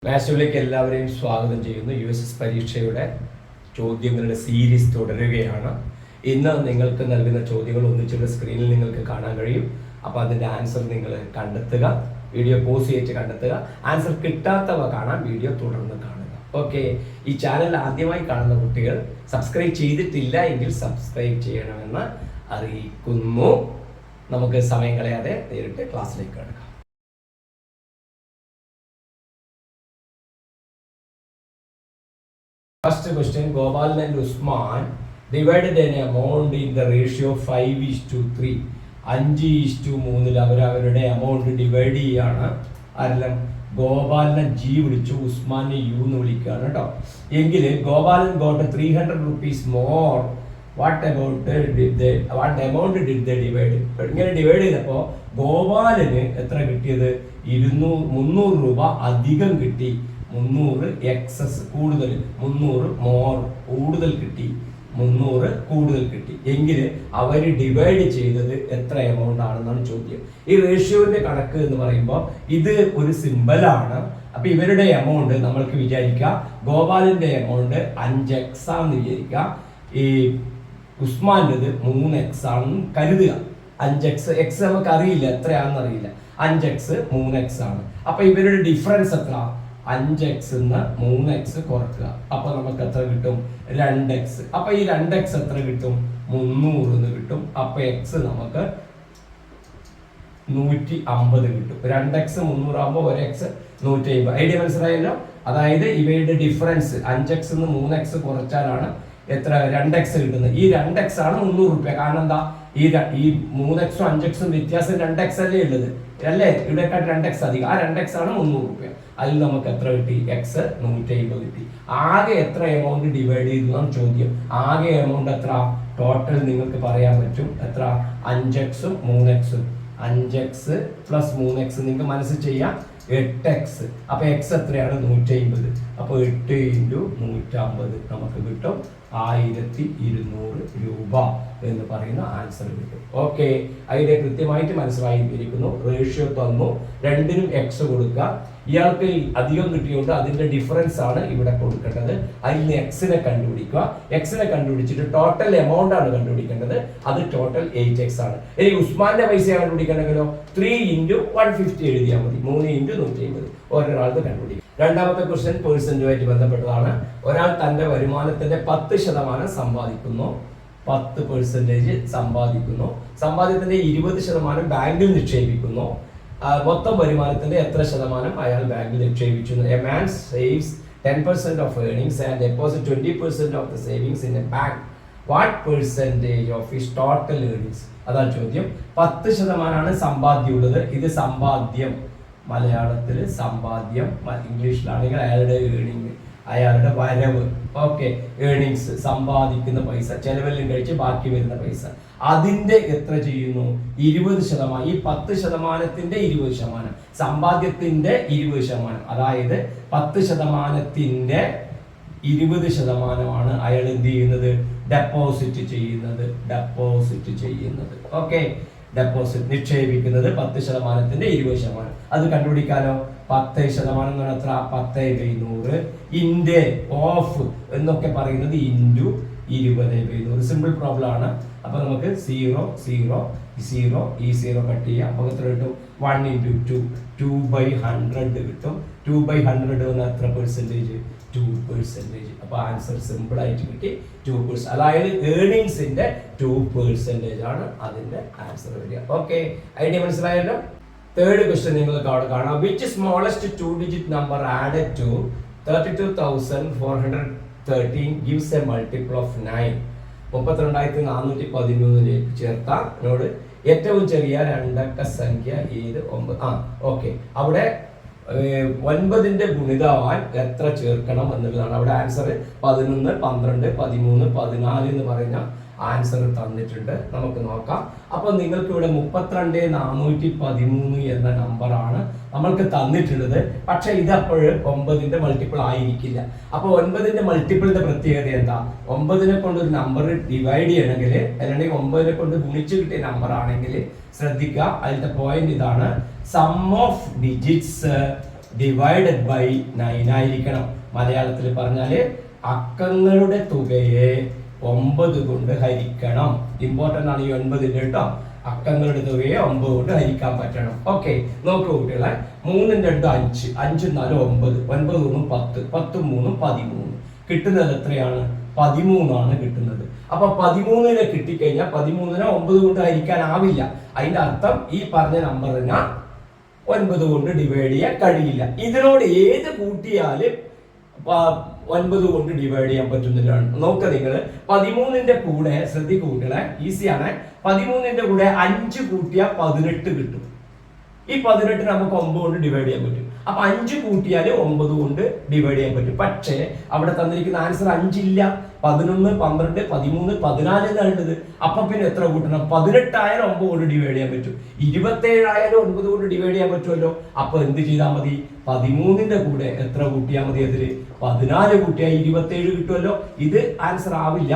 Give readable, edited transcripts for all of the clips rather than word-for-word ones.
മാത്സിലേക്ക് എല്ലാവരെയും സ്വാഗതം ചെയ്യുന്നു. USS പരീക്ഷയുടെ ചോദ്യങ്ങളുടെ സീരീസ് തുടരുകയാണ്. ഇന്ന് നിങ്ങൾക്ക് നൽകുന്ന ചോദ്യങ്ങൾ ഒന്നിച്ചുള്ള സ്ക്രീനിൽ നിങ്ങൾക്ക് കാണാൻ കഴിയും. അപ്പോൾ അതിൻ്റെ ആൻസർ നിങ്ങൾ കണ്ടെത്തുക. വീഡിയോ പോസ് ചെയ്തിട്ട് കണ്ടെത്തുക. ആൻസർ കിട്ടാത്തവ കാണാൻ വീഡിയോ തുടർന്ന് കാണുക. ഓക്കെ. ഈ ചാനൽ ആദ്യമായി കാണുന്ന കുട്ടികൾ സബ്സ്ക്രൈബ് ചെയ്തിട്ടില്ല എങ്കിൽ സബ്സ്ക്രൈബ് ചെയ്യണമെന്ന് അറിയിക്കുന്നു. നമുക്ക് സമയം കളയാതെ നേരിട്ട് ക്ലാസ്സിലേക്ക് കടക്കാം. First question, Gopal and Usman divided an amount in the ratio 5:3. 5:3 അവരവരുടെ എമൗണ്ട് ഡിവൈഡ് ചെയ്യാണ്. ആരെല്ലാം ഗോപാലിനെ ജി വിളിച്ചു, ഉസ്മാനെ യു എന്ന് വിളിക്കുകയാണ് കേട്ടോ. എങ്കിൽ Gopalan got 300 rupees more. What amount did they divide? ഇങ്ങനെ ഡിവൈഡ് ചെയ്തപ്പോൾ ഗോപാലന് എത്ര കിട്ടിയത്? 300 രൂപ അധികം കിട്ടി. 300 എക്സസ് കൂടുതൽ, 300 മോർ കൂടുതൽ കിട്ടി, 300 കൂടുതൽ കിട്ടി. എങ്കിൽ അവർ ഡിവൈഡ് ചെയ്തത് എത്ര എമൗണ്ട് ആണെന്നാണ് ചോദ്യം. ഈ റേഷ്യോന്റെ കണക്ക് എന്ന് പറയുമ്പോൾ ഇത് ഒരു സിമ്പലാണ്. അപ്പൊ ഇവരുടെ എമൗണ്ട് നമ്മൾക്ക് വിചാരിക്കാം ഗോപാലിന്റെ എമൗണ്ട് 5x ആണെന്ന് വിചാരിക്കാം. ഈ ഉസ്മാൻ്റെത് 3x ആണെന്ന് കരുതുക. 5x എക്സ് നമുക്ക് അറിയില്ല, എത്രയാണെന്ന് അറിയില്ല. 5x 3x ആണ്. അപ്പൊ ഇവരുടെ ഡിഫറൻസ് എത്ര? 5x 3x കുറക്കുക. അപ്പൊ നമുക്ക് എത്ര കിട്ടും? 2x. അപ്പൊ ഈ 2x എത്ര കിട്ടും? 300 എന്ന് കിട്ടും. അപ്പൊ x നമുക്ക് 150 കിട്ടും. 2x 300 ആകുമ്പോൾ 1x 150. ഐഡിയ മനസ്സിലായല്ലോ? അതായത് ഇവയുടെ ഡിഫറൻസ് 5x 3x കുറച്ചാലാണ് എത്ര? 2x കിട്ടുന്നത്. ഈ 2x ആണ് 300 രൂപ. കാരണം എന്താ? ഈ 3x 5x വ്യത്യാസം 2x അല്ലേ ഉള്ളത്, അല്ലേ? ഇവിടെക്കാട്ട് 2x അധികം. ആ 2x ആണ് 300 രൂപ. അതിൽ നമുക്ക് എത്ര കിട്ടി? x 150 കിട്ടി. ആകെ എത്ര എമൗണ്ട് ഡിവൈഡ് ചെയ്തു എന്നാണ് ചോദ്യം. ആകെ എമൗണ്ട് എത്ര? ടോട്ടൽ നിങ്ങൾക്ക് പറയാൻ പറ്റും. എത്ര? 5x 3x. 5x plus 3x നിങ്ങൾക്ക് മനസ്സിൽ ചെയ്യാം. 8x. അപ്പൊ x എത്രയാണ്? 150. അപ്പൊ 8 × 150 നമുക്ക് കിട്ടും 1200 രൂപ എന്ന് പറയുന്ന ആൻസർ കിട്ടും. ഓക്കെ. അതിന്റെ കൃത്യമായിട്ട് മനസ്സിലായിരിക്കുന്നു. റേഷ്യോ തന്നു, രണ്ടിനും x കൊടുക്കുക. ഇയാൾക്ക് അധികം കിട്ടിയോണ്ട് അതിന്റെ ഡിഫറൻസ് ആണ് ഇവിടെ കൊടുക്കേണ്ടത്. അതിൽ നിന്ന് x-നെ കണ്ടുപിടിക്കുക. x-നെ കണ്ടുപിടിച്ചിട്ട് ടോട്ടൽ എമൗണ്ട് ആണ് കണ്ടുപിടിക്കേണ്ടത്. അത് ടോട്ടൽ 8x ആണ്. ഇനി ഉസ്മാന്റെ പൈസ കണ്ടുപിടിക്കണമെങ്കിലോ 3 × 150 എഴുതിയാൽ മതി. 3 × 150 ഒരാൾക്ക് കണ്ടുപിടിക്കും. രണ്ടാമത്തെ ക്വസ്റ്റ്യൻ പേഴ്സന്റുമായിട്ട് ബന്ധപ്പെട്ടതാണ്. ഒരാൾ തന്റെ വരുമാനത്തിന്റെ 10% സമ്പാദിക്കുന്നു. 10% സമ്പാദിക്കുന്നു. സമ്പാദ്യത്തിന്റെ 20% ബാങ്കിൽ നിക്ഷേപിക്കുന്നു. മൊത്തം വരുമാനത്തിന്റെ എത്ര ശതമാനം അയാൾ ബാങ്കിൽ നിക്ഷേപിച്ചു? A man saves 10% of earnings and deposit 20% of the savings in a bank. What percentage of his total earnings? അതാണ് ചോദ്യം. 10% സമ്പാദ്യമുള്ളത്. ഇത് സമ്പാദ്യം, മലയാളത്തിൽ സമ്പാദ്യം, ഇംഗ്ലീഷിലാണെങ്കിൽ അയാളുടെ ഏണിംഗ്, അയാളുടെ വരവ്. ഓക്കെ. ഏണിങ്സ്, സമ്പാദിക്കുന്ന പൈസ, ചെലവെല്ലാം കഴിച്ച് ബാക്കി വരുന്ന പൈസ. അതിന്റെ എത്ര ചെയ്യുന്നു? 20%. ഈ 10%ത്തിന്റെ 20%, സമ്പാദ്യത്തിന്റെ 20%. അതായത് 10%ത്തിന്റെ 20% അയാൾ എന്ത് ചെയ്യുന്നത്? ഡെപ്പോസിറ്റ് ചെയ്യുന്നത്. ഓക്കെ. ഡെപ്പോസിറ്റ്, നിക്ഷേപിക്കുന്നത് 10%ത്തിന്റെ 20%. അത് കണ്ടുപിടിക്കാനോ? 10% എന്ന് എത്ര? 10/100. ഇന്റെ ഓഫ് എന്നൊക്കെ പറയുന്നത് ഇൻറ്റു 20/100. സിമ്പിൾ പ്രോബ്ലം ആണ്. അപ്പൊ നമുക്ക് 0 0 0 ഈ 0 കട്ട് ചെയ്യാം. അപ്പൊ എത്ര കിട്ടും? 1 × 2 2/100 കിട്ടും. 2/100 എന്ന എത്ര പെർസെന്റേജ്? 2%. അപ്പൊ ആൻസർ സിമ്പിൾ ആയിട്ട് കിട്ടി, 2%. അതായത് ഏർണിങ്സിന്റെ 2% ആണ് അതിന്റെ ആൻസർ വരിക. ഓക്കെ. ഐഡിയ മനസ്സിലായല്ലോ? തേർഡ് ക്വസ്റ്റ്യൻ നിങ്ങൾക്ക് അവിടെ കാണാം. Which smallest 2-digit number added to 32,413 gives a multiple of 9? 32,413 ചേർത്താൽ ഏറ്റവും ചെറിയ രണ്ടക്ക സംഖ്യ ഏത്? 9. ഓക്കെ. അവിടെ 9ന്റെ ഗുണിതമാവാൻ എത്ര ചേർക്കണം എന്നുള്ളതാണ് അവിടെ ആൻസർ. 11, 12, 13, 14 എന്ന് പറയുന്ന ആൻസർ തന്നിട്ടുണ്ട്. നമുക്ക് നോക്കാം. അപ്പൊ നിങ്ങൾക്ക് ഇവിടെ 32,413 എന്ന നമ്പറാണ് നമ്മൾക്ക് തന്നിട്ടുള്ളത്. പക്ഷെ ഇത് അപ്പോൾ 9ന്റെ മൾട്ടിപ്പിൾ ആയിരിക്കില്ല. അപ്പൊ 9ന്റെ മൾട്ടിപ്പിളിന്റെ പ്രത്യേകത എന്താ? 9നെ കൊണ്ട് ഒരു നമ്പർ ഡിവൈഡ് ചെയ്യണമെങ്കിൽ, അല്ലെങ്കിൽ 9നെ കൊണ്ട് ഗുണിച്ചു കിട്ടിയ നമ്പർ ആണെങ്കിൽ ശ്രദ്ധിക്കുക. അതിന്റെ പോയിന്റ് ഇതാണ്. Sum of digits divided by 9 ആയിരിക്കണം. മലയാളത്തിൽ പറഞ്ഞാല് അക്കങ്ങളുടെ തുകയെ 9 കൊണ്ട് ഹരിക്കണം. ഇമ്പോർട്ടന്റ് ആണ് ഈ 9 കേട്ടോ. അക്കങ്ങളുടെ തുകയെ 9 കൊണ്ട് ഹരിക്കാൻ പറ്റണം. ഓക്കെ, നോക്കൂ കുട്ടികളെ, 3 2 5, 5 4 9, 9 3 10, 10 3 13. കിട്ടുന്നത് എത്രയാണ്? 13 ആണ് കിട്ടുന്നത്. അപ്പൊ 13നെ കിട്ടിക്കഴിഞ്ഞാൽ 13നെ 9 കൊണ്ട് ഹരിക്കാനാവില്ല. അതിന്റെ അർത്ഥം ഈ പറഞ്ഞ നമ്പറിനെ 9 കൊണ്ട് ഡിവൈഡ് ചെയ്യാൻ കഴിയില്ല. ഇതിനോട് ഏത് കൂട്ടിയാലും 9 കൊണ്ട് ഡിവൈഡ് ചെയ്യാൻ പറ്റുന്നില്ലാണ്. നോക്ക നിങ്ങൾ 13ന്റെ കൂടെ ശ്രദ്ധിക്കൂട്ടികളെ, ഈസിയാണ്. 13ന്റെ കൂടെ 5 കൂട്ടിയാൽ 18 കിട്ടും. ഈ 18 നമുക്ക് 9 കൊണ്ട് ഡിവൈഡ് ചെയ്യാൻ പറ്റും. അപ്പൊ 5 കൂട്ടിയാൽ 9 കൊണ്ട് ഡിവൈഡ് ചെയ്യാൻ പറ്റും. പക്ഷേ അവിടെ തന്നിരിക്കുന്ന ആൻസർ 5 ഇല്ല. 11 12 13 14 എന്നാണുള്ളത്. അപ്പൊ പിന്നെ എത്ര കൂട്ടണം? 18 ആയാലും 9 കൊണ്ട് ഡിവൈഡ് ചെയ്യാൻ പറ്റും. 27 ആയാലും 9 കൊണ്ട് ഡിവൈഡ് ചെയ്യാൻ പറ്റുമല്ലോ. അപ്പൊ എന്ത് ചെയ്താൽ മതി? 13ന്റെ കൂടെ എത്ര കൂട്ടിയാൽ മതി? അതില് 14 കൂട്ടിയാൽ 27 കിട്ടുമല്ലോ. ഇത് ആൻസർ ആവില്ല,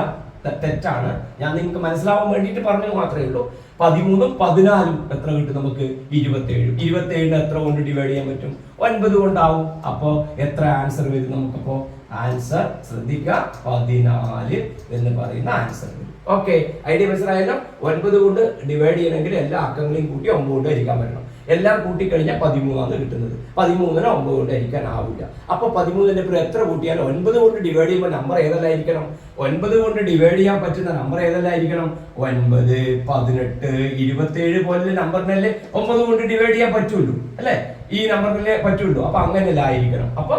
തെറ്റാണ്. ഞാൻ നിങ്ങൾക്ക് മനസ്സിലാവാൻ വേണ്ടിയിട്ട് പറഞ്ഞു മാത്രമേ ഉള്ളൂ. 13ഉം 14ഉം എത്ര കിട്ടും നമുക്ക്? 27. 27നെ എത്ര കൊണ്ട് ഡിവൈഡ് ചെയ്യാൻ പറ്റും? 9 കൊണ്ടാവും. അപ്പോ എത്ര ആൻസർ വരും നമുക്കപ്പോ? ആൻസർ ശ്രദ്ധിക്കുക, 14 എന്ന് പറയുന്ന ആൻസർ വരും. ഓക്കെ, ഐഡിയ മനസ്സിലായല്ലോ. 9 കൊണ്ട് ഡിവൈഡ് ചെയ്യണമെങ്കിൽ എല്ലാ അക്കങ്ങളെയും കൂട്ടി 9 കൊണ്ട് ഹരിക്കാൻ പറ്റണം. എല്ലാം കൂട്ടിക്കഴിഞ്ഞാൽ 13 ആണ് കിട്ടുന്നത്. 13നെ 9 കൊണ്ട് ഹരിക്കാൻ ആവില്ല. അപ്പൊ 13ന്റെ പേര് എത്ര കൂട്ടിയാലും 9 കൊണ്ട് ഡിവൈഡ് ചെയ്യുമ്പോൾ നമ്പർ ഏതെല്ലായിരിക്കണം? 9 കൊണ്ട് ഡിവൈഡ് ചെയ്യാൻ പറ്റുന്ന നമ്പർ ഏതെല്ലായിരിക്കണം? 9, 18, 27 പോലുള്ള നമ്പറിനല്ലേ 9 കൊണ്ട് ഡിവൈഡ് ചെയ്യാൻ പറ്റുള്ളൂ, അല്ലെ? ഈ നമ്പറിനല്ലേ പറ്റുള്ളൂ. അപ്പൊ അങ്ങനെയല്ല ആയിരിക്കണം. അപ്പൊ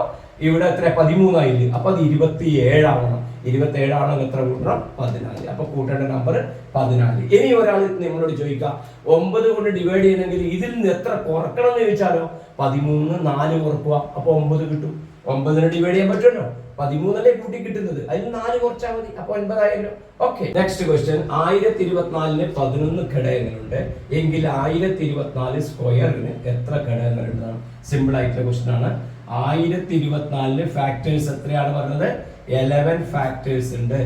ഇവിടെ എത്ര? 13 ആയില്ലേ? അപ്പൊ അത് 27 ആവണം. 27 ആണെങ്കിൽ എത്ര കൂട്ടണം? 14. അപ്പൊ കൂട്ടേണ്ട നമ്പർ 14. ഇനി ഒരാൾ നിങ്ങളോട് ചോദിക്കാം 9 കൊണ്ട് ഡിവൈഡ് ചെയ്യണമെങ്കിൽ ഇതിൽ നിന്ന് എത്ര കുറക്കണം എന്ന് ചോദിച്ചാലോ? 13 4 കുറക്കുക, അപ്പൊ 9 കിട്ടും. 9നെ ഡിവൈഡ് ചെയ്യാൻ പറ്റുമല്ലോ. 13 കൂട്ടി കിട്ടുന്നത്, അതിന് 4 കുറച്ചാൽ മതി. അപ്പൊ 9 ആയല്ലോ. Okay, next question. 1024ന് 11 ഘടകങ്ങളുണ്ട് എങ്കിൽ 1024 സ്ക്വയറിന് എത്ര ഘടകങ്ങളുണ്ടെന്നാണ്. സിമ്പിൾ ആയിട്ടുള്ള ക്വസ്റ്റ്യൻ ആണ്. 1024ന് ഫാക്ടേഴ്സ് എത്രയാണ് പറഞ്ഞത്? 11 ഫാക്ടേഴ്സ് ഉണ്ട്.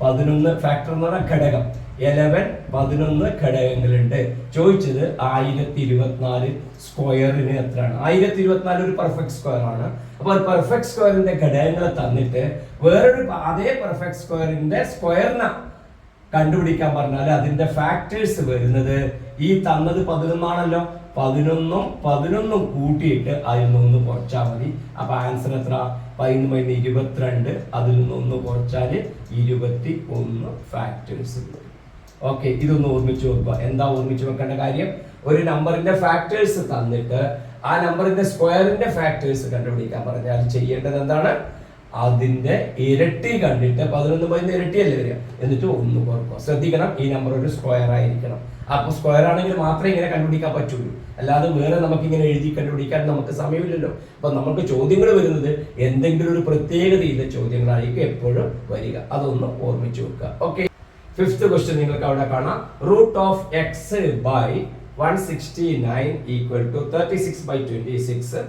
11 ഫാക്ടർ എന്ന് പറഞ്ഞാൽ ഘടകം. 11 ഘടകങ്ങളുണ്ട്. ചോദിച്ചത് 1024 സ്ക്വയറിന് എത്രയാണ്? 1024 ഒരു പെർഫെക്റ്റ് സ്ക്വയർ ആണ്. അപ്പൊ പെർഫെക്റ്റ് സ്ക്വയറിന്റെ ഘടകങ്ങളെ തന്നിട്ട് വേറൊരു അതേ പെർഫെക്റ്റ് സ്ക്വയറിന്റെ സ്ക്വയറിനെ കണ്ടുപിടിക്കാൻ പറഞ്ഞാൽ അതിന്റെ ഫാക്ടേഴ്സ് വരുന്നത് ഈ തന്നത് 11 ആണല്ലോ. 11 കൂട്ടിയിട്ട് അതിൽ നിന്ന് 1 കുറച്ചാൽ മതി. അപ്പൊ ആൻസർ എത്ര? 11 22. അതിൽ നിന്ന് 1 കുറച്ചാൽ 21 ഫാക്ടേഴ്സ് കിട്ടും. ഓക്കെ, ഇതൊന്ന് ഓർമ്മിച്ച് വെക്കുക. എന്താ ഓർമ്മിച്ച് വെക്കേണ്ട കാര്യം? ഒരു നമ്പറിന്റെ ഫാക്ടേഴ്സ് തന്നിട്ട് ആ നമ്പറിന്റെ സ്ക്വയറിന്റെ ഫാക്ടേഴ്സ് കണ്ടുപിടിക്കാൻ പറഞ്ഞാൽ ചെയ്യേണ്ടത് എന്താണ്? അതിന്റെ ഇരട്ടി കണ്ടിട്ട് 11 ഇരട്ടിയല്ലേ വരിക, എന്നിട്ട് 1 കുറക്കുക. ശ്രദ്ധിക്കണം, ഈ നമ്പർ ഒരു സ്ക്വയർ ആയിരിക്കണം. അപ്പൊ സ്ക്വയർ ആണെങ്കിൽ മാത്രമേ ഇങ്ങനെ കണ്ടുപിടിക്കാൻ പറ്റുള്ളൂ. അല്ലാതെ വേറെ നമുക്ക് ഇങ്ങനെ എഴുതി കണ്ടുപിടിക്കാൻ നമുക്ക് സമയമില്ലല്ലോ. അപ്പൊ നമുക്ക് ചോദ്യങ്ങൾ വരുന്നത് എന്തെങ്കിലും ഒരു പ്രത്യേകതയിലെ ചോദ്യങ്ങളായിരിക്കും എപ്പോഴും വരിക. അതൊന്ന് ഓർമ്മിച്ച് വെക്കുക. ഓക്കെ, 5th ക്വസ്റ്റ്യൻ നിങ്ങൾക്ക് അവിടെ കാണാം. Root of x by 169 equal to 36/26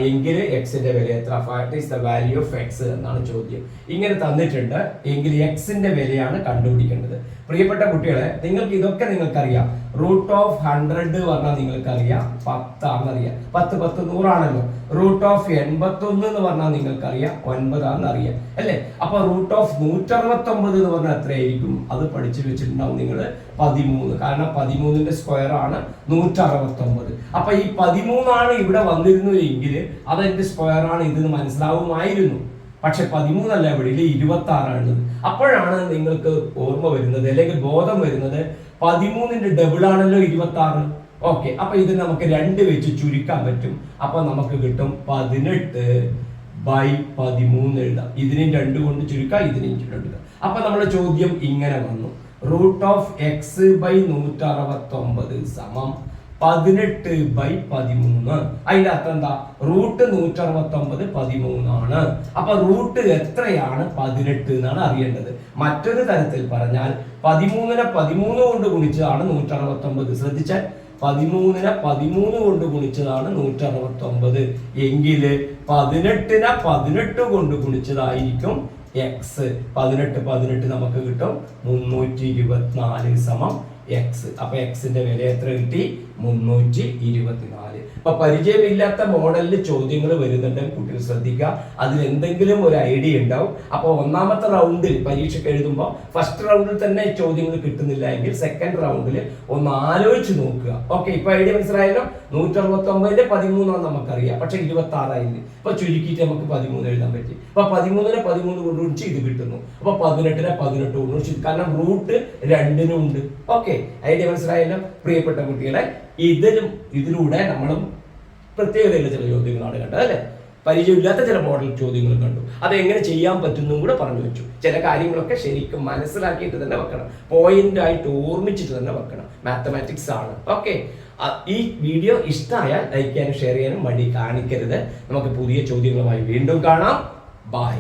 എങ്കിൽ എക്സിന്റെ വില എത്ര? What is the value of x എന്നാണ് ചോദ്യം. ഇങ്ങനെ തന്നിട്ടുണ്ട് എങ്കിൽ എക്സിന്റെ വിലയാണ് കണ്ടുപിടിക്കേണ്ടത്. പ്രിയപ്പെട്ട കുട്ടികളെ, നിങ്ങൾക്ക് ഇതൊക്കെ നിങ്ങൾക്കറിയാം. റൂട്ട് ഓഫ് 100 പറഞ്ഞാൽ നിങ്ങൾക്കറിയാം 10 ആണെന്നറിയാം. 10 10 100 റൂട്ട് ഓഫ് 81 എന്ന് പറഞ്ഞാൽ നിങ്ങൾക്കറിയാം 9 ആണെന്നറിയാം, അല്ലേ? അപ്പൊ റൂട്ട് ഓഫ് 169 എന്ന് പറഞ്ഞാൽ എത്രയായിരിക്കും? അത് പഠിച്ചു വെച്ചിട്ടുണ്ടാവും നിങ്ങൾ. 13. കാരണം 13ന്റെ സ്ക്വയർ ആണ് 169. അപ്പൊ ഈ 13 ആണ് ഇവിടെ വന്നിരുന്നു എങ്കിൽ അതെന്റെ സ്ക്വയർ ആണ് ഇതെന്ന് മനസ്സിലാവുമായിരുന്നു. പക്ഷെ 13 അല്ല, ഇവിടെ 26 ആണ്. അപ്പോഴാണ് നിങ്ങൾക്ക് ഓർമ്മ വരുന്നത് അല്ലെങ്കിൽ ബോധം വരുന്നത് 13ന്റെ ഡബിൾ ആണല്ലോ 26. ഓക്കെ, അപ്പൊ ഇത് നമുക്ക് 2 വെച്ച് ചുരുക്കാൻ പറ്റും. അപ്പൊ നമുക്ക് കിട്ടും 18/13 എഴുതാം. ഇതിനെയും 2 കൊണ്ട് ചുരുക്കാം, ഇതിനെയും 2 എഴുതാം. അപ്പൊ നമ്മുടെ ചോദ്യം ഇങ്ങനെ വന്നു. റൂട്ട് ഓഫ് എക്സ് ബൈ 169 സമം 18/13. അതിന്റെ അർത്ഥം എന്താ? റൂട്ട് 169 13 ആണ്. അപ്പൊ റൂട്ട് എത്രയാണ്? 18 എന്നാണ് അറിയേണ്ടത്. മറ്റൊരു തരത്തിൽ പറഞ്ഞാൽ 13നെ 13 കൊണ്ട് ഗുണിച്ചതാണ് 169. ശ്രദ്ധിച്ചാൽ 13നെ 13 കൊണ്ട് ഗുണിച്ചതാണ് 169 എങ്കിൽ 18നെ 18 കൊണ്ട് ഗുണിച്ചതായിരിക്കും എക്സ്. 18 നമുക്ക് കിട്ടും 324 സമം എക്സ്. അപ്പൊ എക്സിന്റെ വില എത്ര കിട്ടി? 324. അപ്പൊ പരിചയമില്ലാത്ത മോഡലിൽ ചോദ്യങ്ങൾ വരുന്നുണ്ടെങ്കിൽ കുട്ടികൾ ശ്രദ്ധിക്കുക, അതിൽ എന്തെങ്കിലും ഒരു ഐഡിയ ഉണ്ടാവും. അപ്പോൾ ഒന്നാമത്തെ റൗണ്ടിൽ പരീക്ഷയ്ക്ക് എഴുതുമ്പോൾ ഫസ്റ്റ് റൗണ്ടിൽ തന്നെ ചോദ്യങ്ങൾ കിട്ടുന്നില്ല എങ്കിൽ സെക്കൻഡ് റൗണ്ടിൽ ഒന്ന് ആലോചിച്ച് നോക്കുക. ഓക്കെ, ഇപ്പൊ ഐഡിയ മനസ്സിലായല്ലോ. 169 13 നമുക്കറിയാം, പക്ഷെ 26 ഇപ്പൊ ചുരുക്കിയിട്ട് നമുക്ക് 13 എഴുതാൻ പറ്റി. അപ്പൊ 13 കൊണ്ട് ഗുണിച്ച് ഇത് കിട്ടുന്നു. അപ്പൊ 18 കൊണ്ട് ഗുണിച്ച്, കാരണം റൂട്ട് 2 ഉണ്ട്. ഓക്കെ, ഐഡിയ മനസ്സിലായല്ലോ പ്രിയപ്പെട്ട കുട്ടികളെ. ഇതിലൂടെ നമ്മളും പ്രത്യേകതയുള്ള ചില ചോദ്യങ്ങളാണ് കണ്ടത് അല്ലെ. പരിചയമില്ലാത്ത ചില മോഡൽ ചോദ്യങ്ങൾ കണ്ടു, അതെങ്ങനെ ചെയ്യാൻ പറ്റുന്നും കൂടെ പറഞ്ഞു വെച്ചു. ചില കാര്യങ്ങളൊക്കെ ശരിക്കും മനസ്സിലാക്കിയിട്ട് തന്നെ വെക്കണം, പോയിന്റ് ആയിട്ട് ഓർമ്മിച്ചിട്ട് തന്നെ വെക്കണം. മാത്തമാറ്റിക്സ് ആണ്. ഓക്കെ, ഈ വീഡിയോ ഇഷ്ടമായാൽ ലൈക്ക് ചെയ്യാനും ഷെയർ ചെയ്യാനും മടി കാണിക്കരുത്. നമുക്ക് പുതിയ ചോദ്യങ്ങളുമായി വീണ്ടും കാണാം. ബൈ.